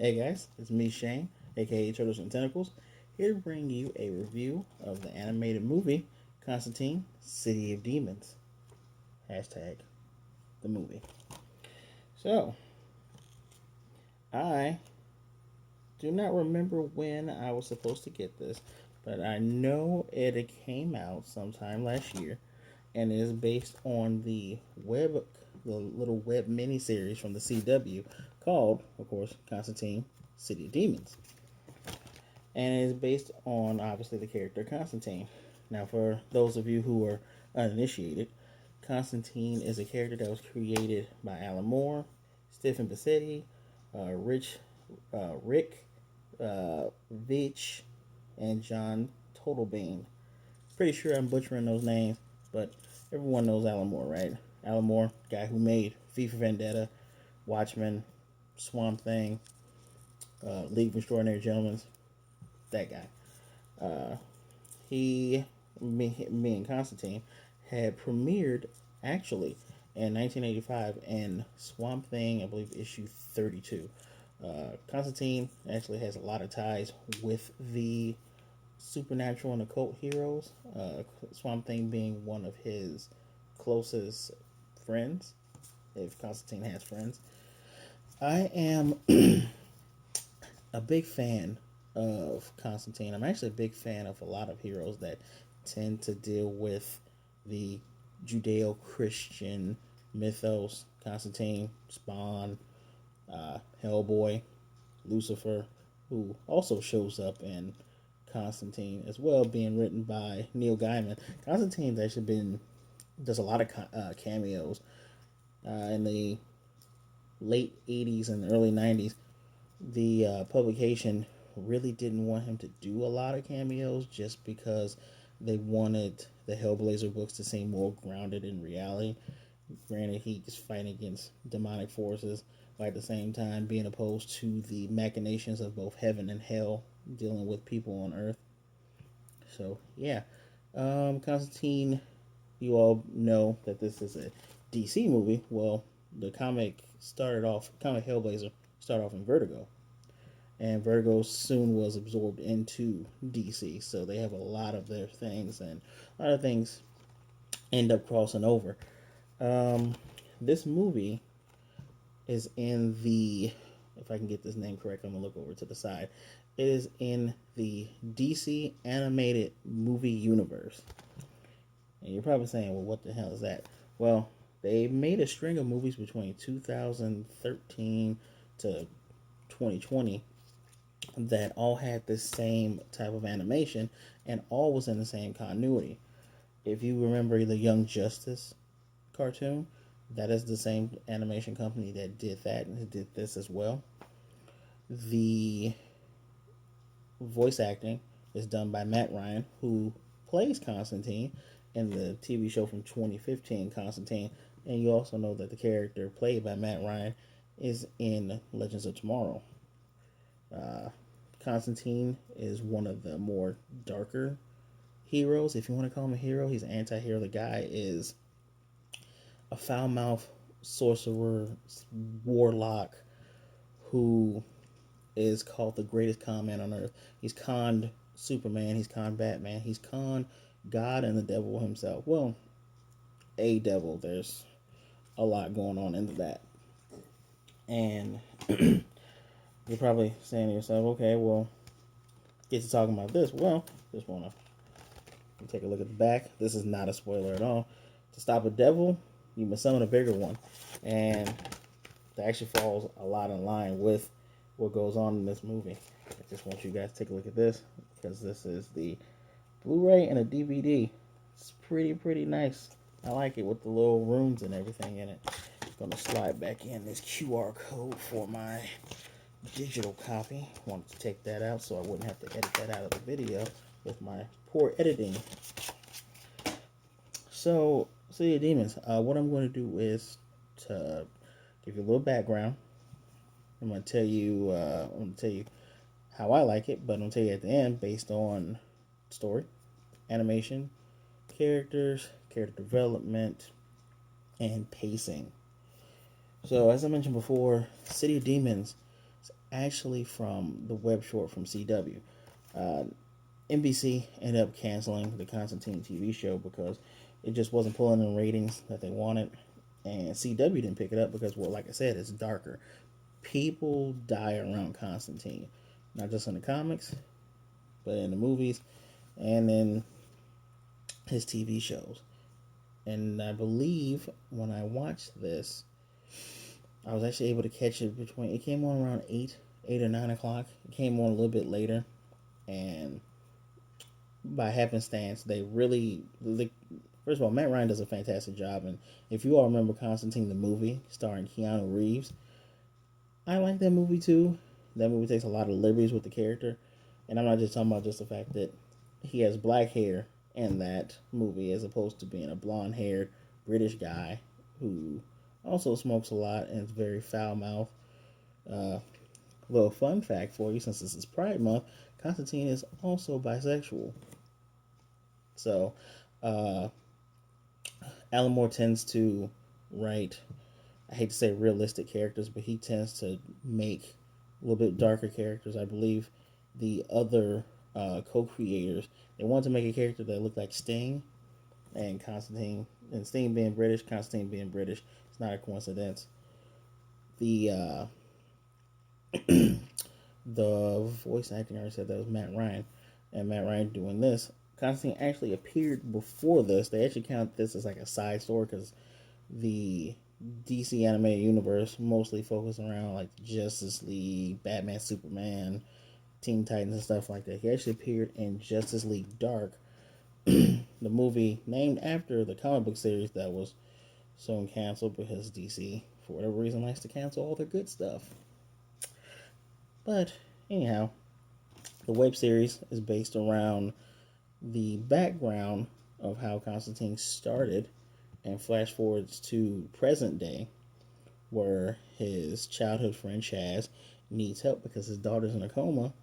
Hey guys, it's me Shane, aka Turtles and Tentacles, here to bring you a review of the animated movie Constantine, City of Demons. Hashtag the movie. So, I do not remember when I was supposed to get this, but I know it came out sometime last year and is based on the little web miniseries from the CW called, of course, Constantine, City of Demons. And it is based on obviously the character Constantine. Now, for those of you who are uninitiated, Constantine is a character that was created by Alan Moore, Stephen Bassetti, Rick Veitch, and John Totalbean. Pretty sure I'm butchering those names, but everyone knows Alan Moore, right? Alan Moore, guy who made V for Vendetta, Watchmen, Swamp Thing, League of Extraordinary Gentlemen, that guy. He, me and Constantine had premiered actually in 1985 in Swamp Thing, I believe issue 32. Constantine actually has a lot of ties with the supernatural and occult heroes. Swamp Thing being one of his closest friends, if Constantine has friends. I am a big fan of Constantine. I'm actually a big fan of a lot of heroes that tend to deal with the Judeo Christian mythos. Constantine, Spawn, Hellboy, Lucifer, who also shows up in Constantine as well, being written by Neil Gaiman. Constantine's actually does a lot of cameos in the late 80s and early 90s. The publication really didn't want him to do a lot of cameos just because they wanted the Hellblazer books to seem more grounded in reality. Granted, he's fighting against demonic forces, but at the same time being opposed to the machinations of both heaven and hell, dealing with people on Earth. So yeah, Constantine. You all know that this is a DC movie. Well, the comic Hellblazer started off in Vertigo, and Vertigo soon was absorbed into DC. So they have a lot of their things, and a lot of things end up crossing over. Um, this movie is in the, if I can get this name correct, I'm gonna look over to the side. It is in the DC animated movie universe. And you're probably saying, well, what the hell is that? Well, they made a string of movies between 2013 to 2020 that all had the same type of animation and all was in the same continuity. If you remember the Young Justice cartoon, that is the same animation company that did that and did this as well. The voice acting is done by Matt Ryan, who plays Constantine in the TV show from 2015, Constantine. And you also know that the character played by Matt Ryan is in Legends of Tomorrow. Uh, Constantine is one of the more darker heroes. If you want to call him a hero, he's an anti-hero. The guy is a foul-mouthed sorcerer, warlock, who is called the greatest con man on earth. He's conned Superman, he's conned Batman, he's conned God and the devil himself. Well, a devil. There's a lot going on into that. And you're probably saying to yourself, okay, well, get to talking about this. Well, just want to take a look at the back. This is not a spoiler at all. To stop a devil, you must summon a bigger one. And that actually falls a lot in line with what goes on in this movie. I just want you guys to take a look at this because this is the Blu-ray and a DVD. It's pretty nice. I like it with the little runes and everything in it. I'm gonna slide back in this QR code for my digital copy. Wanted to take that out so I wouldn't have to edit that out of the video with my poor editing. So, City of Demons. What I'm going to do is to give you a little background. I'm going to tell you. How I like it, but I'm going to tell you at the end based on story, animation, characters, character development, and pacing. So, as I mentioned before, City of Demons is actually from the web short from CW. Uh, NBC ended up canceling the Constantine TV show because it just wasn't pulling in ratings that they wanted, and CW didn't pick it up because, well, like I said, it's darker. People die around Constantine, not just in the comics, but in the movies and in his TV shows. And I believe when I watched this, I was actually able to catch it between. It came on around 8 or 9 o'clock. It came on a little bit later, and by happenstance, first of all, Matt Ryan does a fantastic job, and if you all remember Constantine the movie starring Keanu Reeves, I like that movie too. That movie takes a lot of liberties with the character, and I'm not just talking about just the fact that he has black hair in that movie as opposed to being a blonde-haired British guy who also smokes a lot and is very foul-mouthed. Little fun fact for you, since this is Pride Month, Constantine is also bisexual. So, uh, Alan Moore tends to write, I hate to say realistic characters, but he tends to make a little bit darker characters. I believe the other co-creators, they wanted to make a character that looked like Sting, and Sting being British, Constantine being British. It's not a coincidence. The the voice acting, I already said that was Matt Ryan, and Matt Ryan doing this. Constantine actually appeared before this. They actually count this as like a side story because the DC animated universe mostly focused around like Justice League, Batman, Superman, Teen Titans, and stuff like that. He actually appeared in Justice League Dark, the movie named after the comic book series that was soon canceled because DC, for whatever reason, likes to cancel all their good stuff. But anyhow, the web series is based around the background of how Constantine started and flash forwards to present day where his childhood friend Chaz needs help because his daughter's in a coma,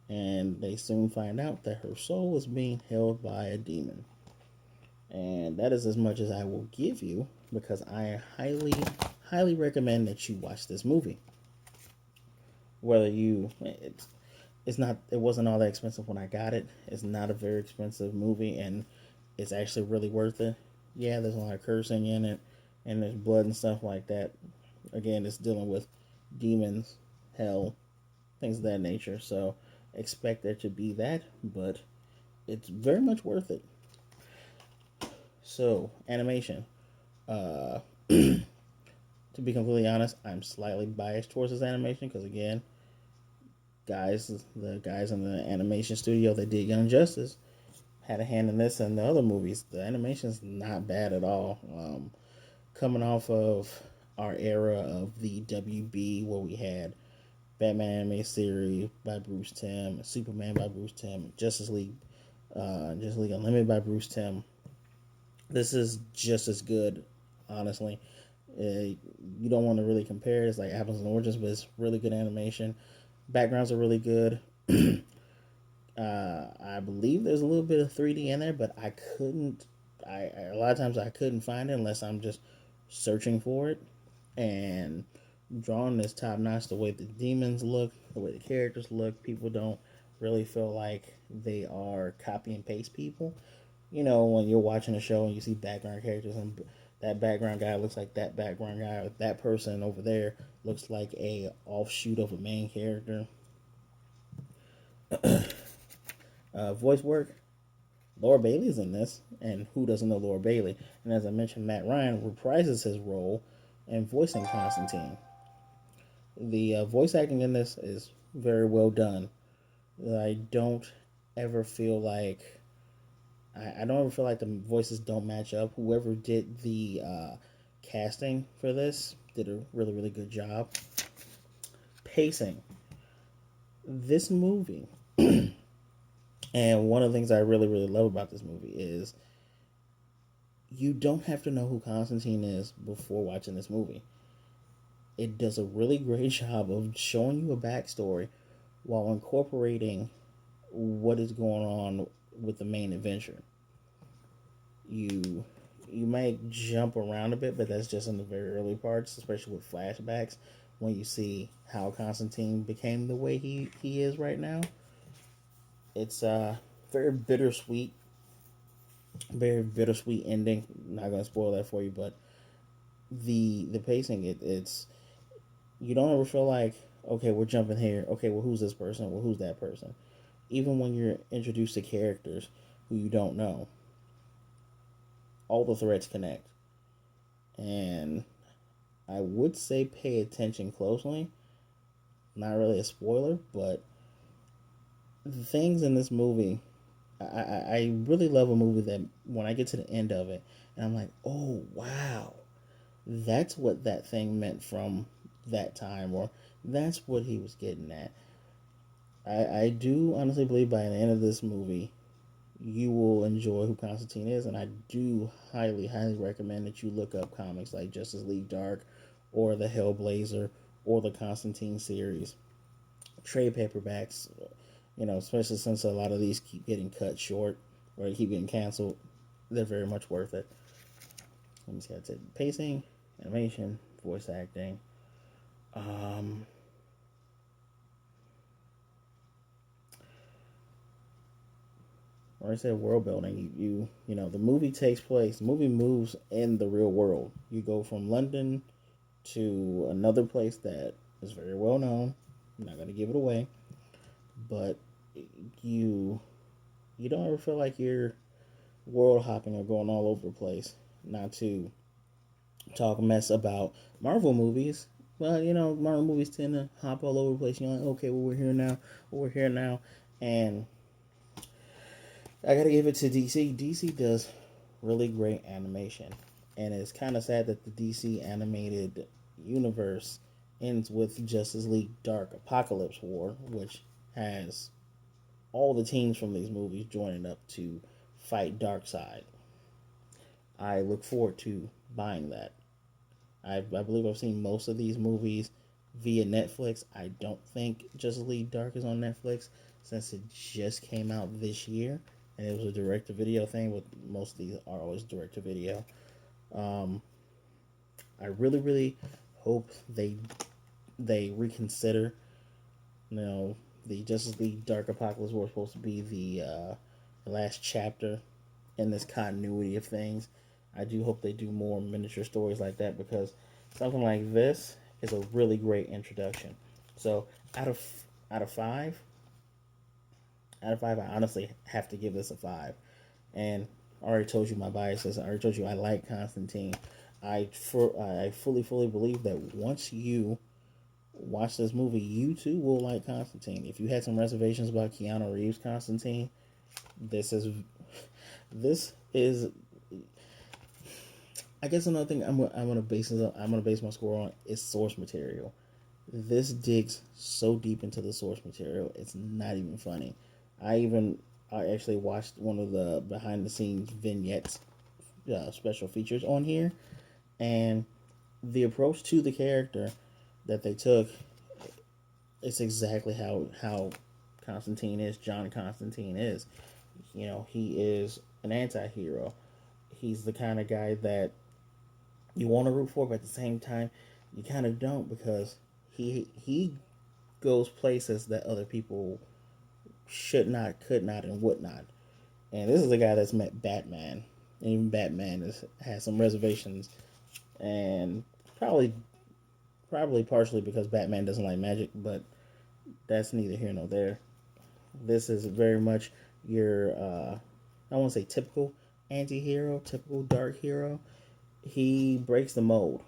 and they soon find out that her soul is being held by a demon. And that is as much as I will give you because I highly recommend that you watch this movie. Whether it wasn't all that expensive when I got it. It's not a very expensive movie, and it's actually really worth it. Yeah, there's a lot of cursing in it, and there's blood and stuff like that. Again, it's dealing with demons, hell, things of that nature. So expect there to be that, but it's very much worth it. So animation. To be completely honest, I'm slightly biased towards this animation because again, the guys in the animation studio that did Young Justice had a hand in this and the other movies. The animation's not bad at all. Coming off of our era of the WB, where we had Batman animated series by Bruce Timm, Superman by Bruce Timm, Justice League Unlimited by Bruce Timm. This is just as good, honestly. You don't want to really compare it. It's like apples and oranges, but it's really good animation. Backgrounds are really good. I believe there's a little bit of 3D in there, but I couldn't. A lot of times I couldn't find it unless I'm just searching for it. And drawing is top notch. The way the demons look, the way the characters look, people don't really feel like they are copy and paste people. You know, when you're watching a show and you see background characters and that background guy looks like that background guy, or that person over there looks like a offshoot of a main character. Voice work. Laura Bailey's in this, and who doesn't know Laura Bailey? And as I mentioned, Matt Ryan reprises his role in voicing Constantine. The voice acting in this is very well done. I don't ever feel like I don't ever feel like the voices don't match up. Whoever did the casting for this did a really good job. Pacing. This movie, and one of the things I really love about this movie is you don't have to know who Constantine is before watching this movie. It does a really great job of showing you a backstory while incorporating what is going on with the main adventure. You might jump around a bit, but that's just in the very early parts, especially with flashbacks. when you see how Constantine became the way he is right now. It's very bittersweet, very bittersweet ending. Not gonna spoil that for you, but the pacing, it's you don't ever feel like, okay, we're jumping here. Okay, well, who's this person? Well, who's that person? Even when you're introduced to characters who you don't know, all the threads connect. And I would say pay attention closely. Not really a spoiler, but the things in this movie, I really love a movie that when I get to the end of it, and I'm like, oh, wow, that's what that thing meant from that time, or that's what he was getting at. I do honestly believe by the end of this movie, you will enjoy who Constantine is, and I do highly, highly recommend that you look up comics like Justice League Dark, or the Hellblazer, or the Constantine series. Trade paperbacks, especially since a lot of these keep getting cut short or keep getting canceled, they're very much worth it. Let me see. I said pacing, animation, voice acting. Um, or I said world building. The movie takes place. The movie moves in the real world. You go from London to another place that is very well known. I'm not gonna give it away, but you you don't ever feel like you're world hopping or going all over the place. Not to talk mess about Marvel movies. Well, Marvel movies tend to hop all over the place. You're like, okay, well, we're here now. Well, we're here now. And I gotta give it to DC. DC does really great animation. And it's kind of sad that the DC animated universe ends with Justice League Dark Apocalypse War, which has all the teams from these movies joining up to fight Darkseid. I look forward to buying that. I believe I've seen most of these movies via Netflix. I don't think Justice League Dark is on Netflix since it just came out this year, and it was a direct to video thing. With most of these are always direct to video. Um, I really, really hope they reconsider. You know, the Justice League Dark Apocalypse was supposed to be the last chapter in this continuity of things. I do hope they do more miniature stories like that, because something like this is a really great introduction. So out of out of five, I honestly have to give this a 5. And I already told you my biases. I already told you I like Constantine. I fully believe that once you watch this movie, you too will like Constantine. If you had some reservations about Keanu Reeves' Constantine, this is this is. I guess another thing I'm gonna base my score on is source material. This digs so deep into the source material, it's not even funny. I actually watched one of the behind the scenes vignettes, special features on here, and the approach to the character that they took, it's exactly how Constantine is. John Constantine is. He is an anti-hero. He's the kind of guy that you want to root for, but at the same time, you kind of don't, because he goes places that other people should not, could not, and would not. And this is a guy that's met Batman, and even Batman has some reservations, and probably partially because Batman doesn't like magic, but that's neither here nor there. This is very much your I won't say typical anti-hero, typical dark hero. He breaks the mold.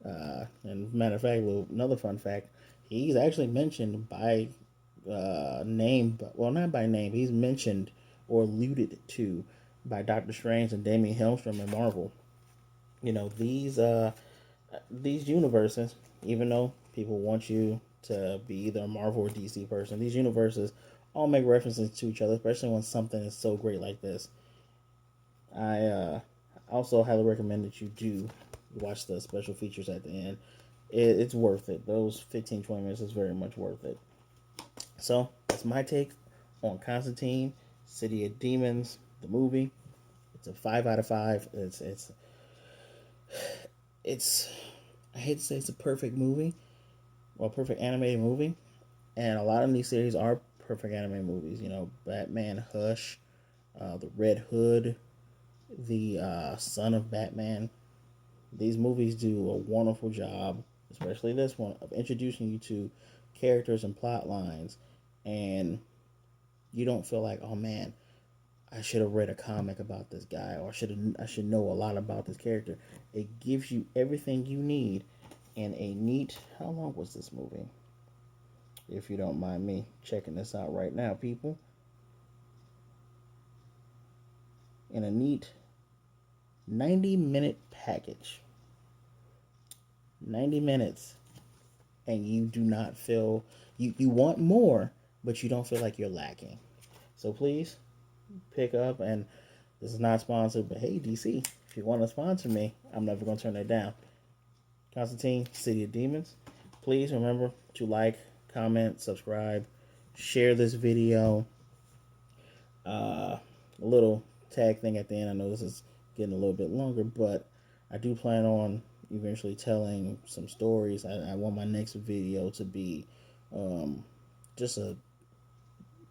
And matter of fact, another fun fact, he's actually mentioned by name, well, not by name. He's mentioned or alluded to by Doctor Strange and Damian Hellstrom in Marvel. These universes, even though people want you to be either a Marvel or DC person, these universes all make references to each other, especially when something is so great like this. I also highly recommend that you do watch the special features at the end. It's worth it. Those 15-20 minutes is very much worth it. So that's my take on Constantine, City of Demons, the movie. It's a 5 out of 5. It's I hate to say it's a perfect movie, or perfect animated movie, and a lot of these series are perfect animated movies. You know, Batman, Hush, the Red Hood, the Son of Batman. These movies do a wonderful job, especially this one, of introducing you to characters and plot lines, and you don't feel like, oh man, I should have read a comic about this guy, or I should know a lot about this character. It gives you everything you need in a neat. How long was this movie? If you don't mind me checking this out right now, people. In a neat 90-minute package. 90 minutes, and you do not feel you want more, but you don't feel like you're lacking. So please pick up. And this is not sponsored, but hey, DC, if you want to sponsor me, I'm never going to turn that down. Constantine, City of Demons. Please remember to like, comment, subscribe, share this video. A little tag thing at the end. I know this is getting a little bit longer, but I do plan on eventually telling some stories. I want my next video to be just a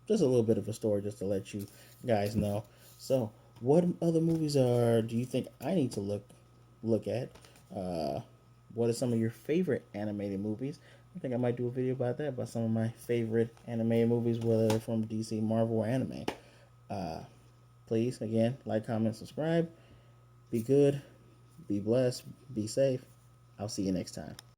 little bit of a story, just to let you guys know. So, what other movies do you think I need to look at? What are some of your favorite animated movies? I think I might do a video about that, about some of my favorite animated movies, whether they're from DC, Marvel, or anime. Uh, Please, again, like, comment, subscribe. Be good, be blessed, be safe. I'll see you next time.